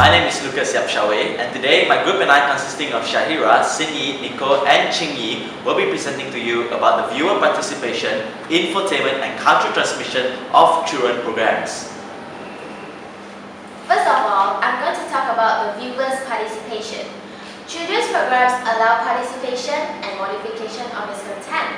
My name is Lucas and today my group and I, consisting of Syahirah, Xin Yi, Nico and Ching Yi, will be presenting to you about the viewer participation, infotainment and cultural transmission of children programs. First of all, I'm going to talk about the viewers' participation. Children's programs allow participation and modification of its content.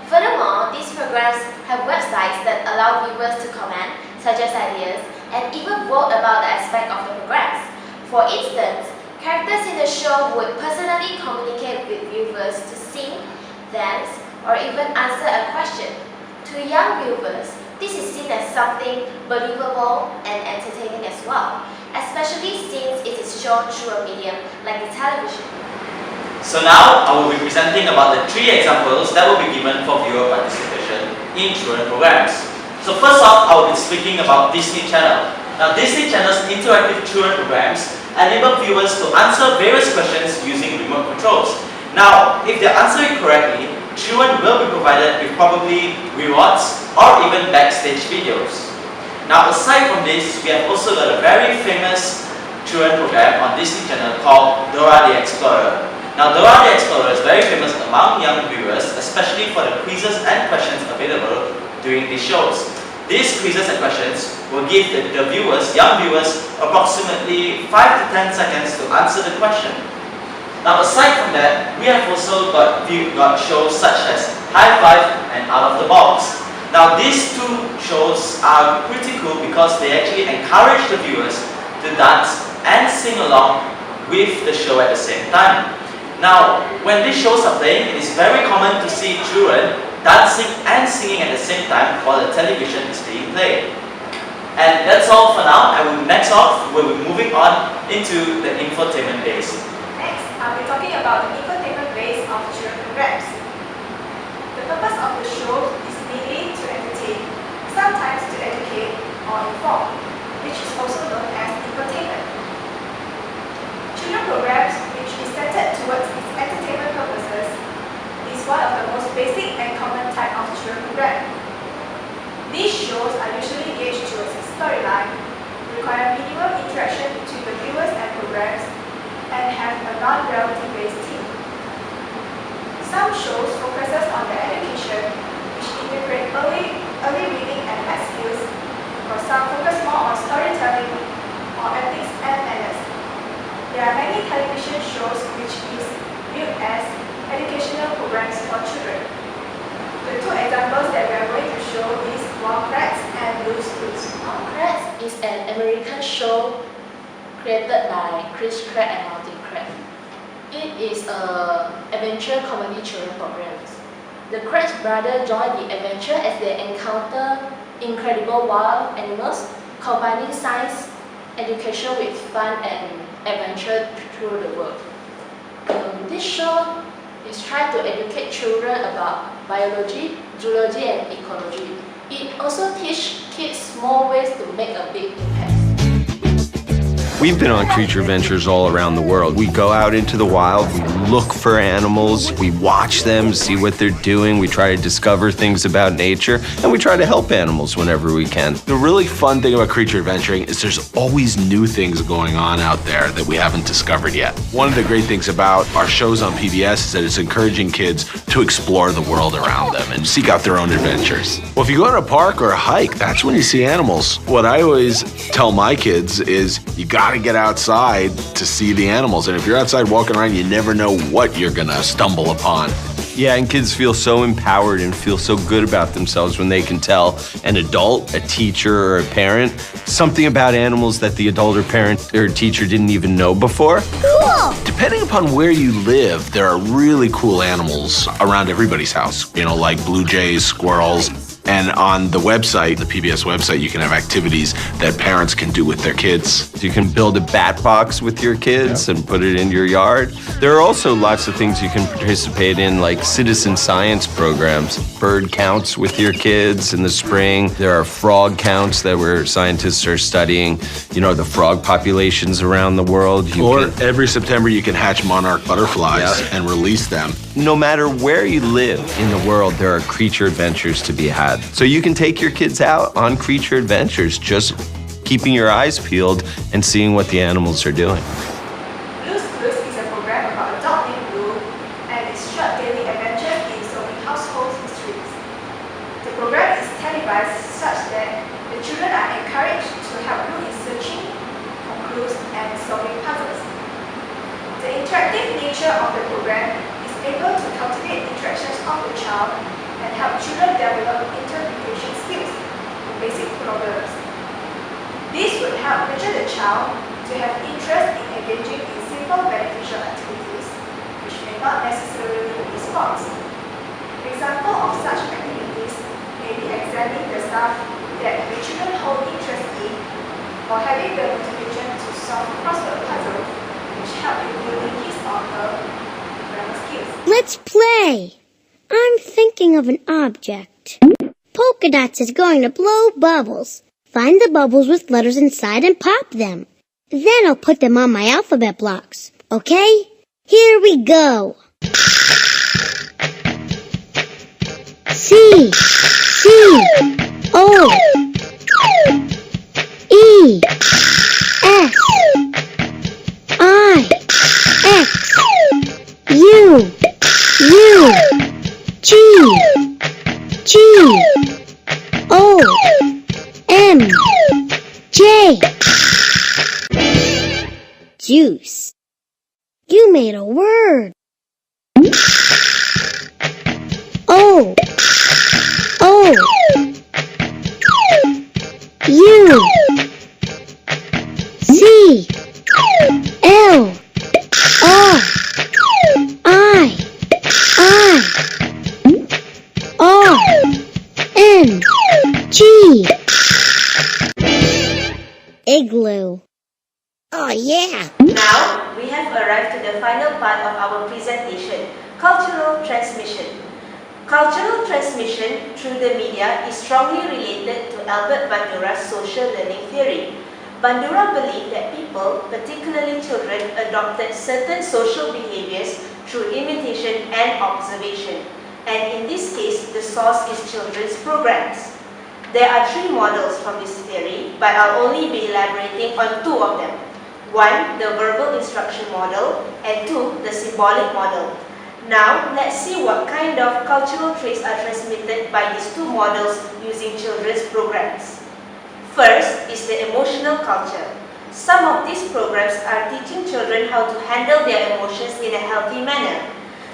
Furthermore, these programs have websites that allow viewers to comment, suggest ideas, and even vote about the aspect of the programs. For instance, characters in the show would personally communicate with viewers to sing, dance, or even answer a question. To young viewers, this is seen as something believable and entertaining as well, especially since it is shown through a medium like the television. So now, I will be presenting about the 3 examples that will be given for viewer participation in children programs. So first off, I will be speaking about Disney Channel. Now Disney Channel's interactive children programs enable viewers to answer various questions using remote controls. Now, if they answer it correctly, children will be provided with probably rewards or even backstage videos. Now aside from this, we have also got a very famous children program on Disney Channel called Dora the Explorer. Now Dora the Explorer is very famous among young viewers, especially for the quizzes and questions available during these shows. These quizzes and questions will give the young viewers, approximately 5 to 10 seconds to answer the question. Now aside from that, we have also got shows such as High Five and Out of the Box. Now these 2 shows are pretty cool because they actually encourage the viewers to dance and sing along with the show at the same time. Now, when these shows are playing, it is very common to see children dancing and singing at the same time while the television is being played. And that's all for now, and next off, we'll be moving on into the infotainment base. Next, I'll be talking about the infotainment base of children programs. The purpose of the show is mainly to entertain, sometimes to educate or inform, which is also known as infotainment. Children programs, which is centered towards its entertainment purposes, is one of the most basic and common type of children program. These shows are usually gauged towards a storyline, require minimum interaction between the viewers and programs, and have a non-reality based theme. Some shows focuses on the education, which integrate early reading and math skills, or some focus more on storytelling or ethics and manners. There are many television shows which is viewed as educational programs for children. The 2 examples that we are going to show is Kratts and Blue's Clues. Kratts is an American show created by Chris Pratt and Martin Pratt. It is an adventure comedy children program. The Kratts brothers join the adventure as they encounter incredible wild animals, combining science, education with fun and adventure through the world. This show is trying to educate children about biology, zoology and ecology. It also teaches kids small ways to make a big impact. We've been on creature adventures all around the world. We go out into the wild, we look for animals, we watch them, see what they're doing, we try to discover things about nature, and we try to help animals whenever we can. The really fun thing about creature adventuring is there's always new things going on out there that we haven't discovered yet. One of the great things about our shows on PBS is that it's encouraging kids to explore the world around them and seek out their own adventures. Well, if you go on a park or a hike, that's when you see animals. What I always tell my kids is you gotta get outside to see the animals. And if you're outside walking around, you never know what you're gonna stumble upon. Yeah, and kids feel so empowered and feel so good about themselves when they can tell an adult, a teacher, or a parent something about animals that the adult or parent or teacher didn't even know before. Cool! Depending upon where you live, there are really cool animals around everybody's house. You know, like blue jays, squirrels. And on the website, the PBS website, you can have activities that parents can do with their kids. You can build a bat box with your kids and put it in your yard. There are also lots of things you can participate in, like citizen science programs, bird counts with your kids in the spring. There are frog counts where scientists are studying, you know, the frog populations around the world. Every September you can hatch monarch butterflies and release them. No matter where you live in the world, there are creature adventures to be had. So you can take your kids out on creature adventures. Just keeping your eyes peeled and seeing what the animals are doing. Blue's Clues is a program about a dog named Blue and its short daily adventures in solving household mysteries. The program is televised such that the children are encouraged to help Blue in searching for clues and solving puzzles. The interactive nature of the program is able to cultivate interactions of the child and help children develop interpretation skills for basic problems. This would help nurture the child to have interest in engaging in simple beneficial activities, which may not necessarily be sports. Example of such activities may be examining the stuff that the children hold interest in, or having the motivation to solve crossword puzzles, which help in building his or her grammar skills. Let's play! I'm thinking of an object. Polka Dots is going to blow bubbles. Find the bubbles with letters inside and pop them. Then I'll put them on my alphabet blocks. Okay? Here we go. C, C, O, E, S, I, X, U, U, G, G, O, M, J. Juice. You made a word. O, O, U, C, L, R, I, R, N, G. Igloo. Oh yeah. Now, we have arrived to the final part of our presentation, cultural transmission. Cultural transmission through the media is strongly related to Albert Bandura's social learning theory. Bandura believed that people, particularly children, adopted certain social behaviors through imitation and observation. And in this case, the source is children's programs. There are three models from this theory, but I'll only be elaborating on two of them. One, the verbal instruction model, and two, the symbolic model. Now, let's see what kind of cultural traits are transmitted by these two models using children's programs. First is the emotional culture. Some of these programs are teaching children how to handle their emotions in a healthy manner.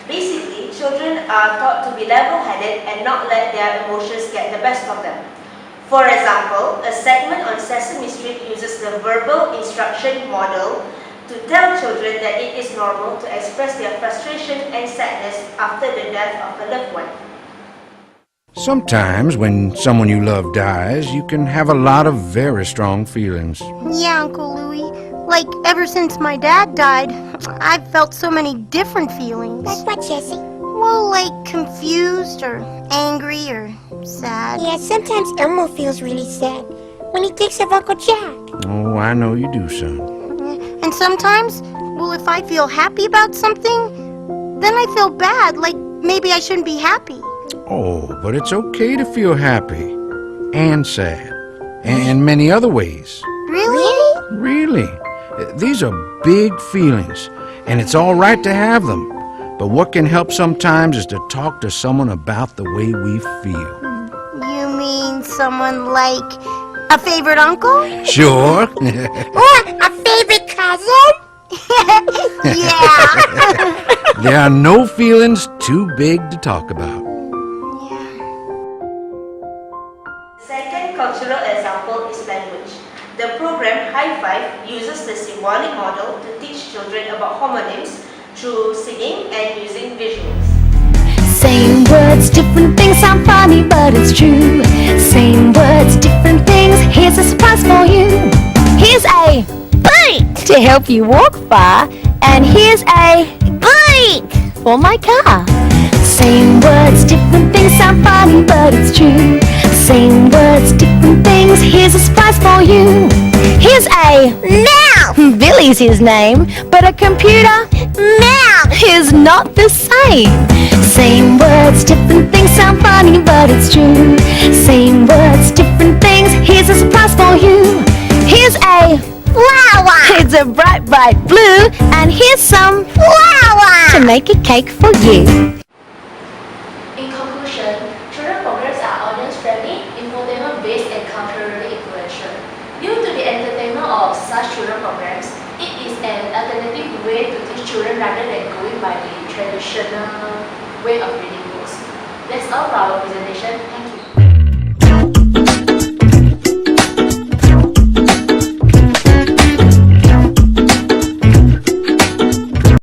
Basically, children are taught to be level-headed and not let their emotions get the best of them. For example, a segment on Sesame Street uses the verbal instruction model to tell children that it is normal to express their frustration and sadness after the death of a loved one. Sometimes when someone you love dies, you can have a lot of very strong feelings. Yeah, Uncle Louie. Like, ever since my dad died, I've felt so many different feelings. Like what, Jessie? Well, like confused or angry or sad. Yeah, sometimes Elmo feels really sad when he thinks of Uncle Jack. Oh, I know you do, son. And sometimes, well, if I feel happy about something, then I feel bad, like maybe I shouldn't be happy. Oh, but it's okay to feel happy and sad and many other ways. Really? Really. These are big feelings, and it's all right to have them. But what can help sometimes is to talk to someone about the way we feel. You mean someone like a favorite uncle? Sure. Or a favorite cousin? Yeah. There are no feelings too big to talk about. Second cultural example is language. The program High Five uses the symbolic model to teach children about homonyms through singing and using visuals. Same words, different things sound funny, but it's true. Same words, different things. Here's a surprise for you. Here's a bike to help you walk far, and here's a bike for my car. Same words, different things sound funny, but it's true. Same words, different things. Here's a surprise for you. Here's a mouse. Billy's his name, but a computer mouse is not the same. Same words, different things sound funny, but it's true. Same words, different things. Here's a surprise for you. bright blue, and here's some flour to make a cake for you. In conclusion, children programs are audience-friendly, infotainment-based, and culturally influential. Due to the entertainment of such children programs, it is an alternative way to teach children rather than going by the traditional way of reading books. That's all for our presentation.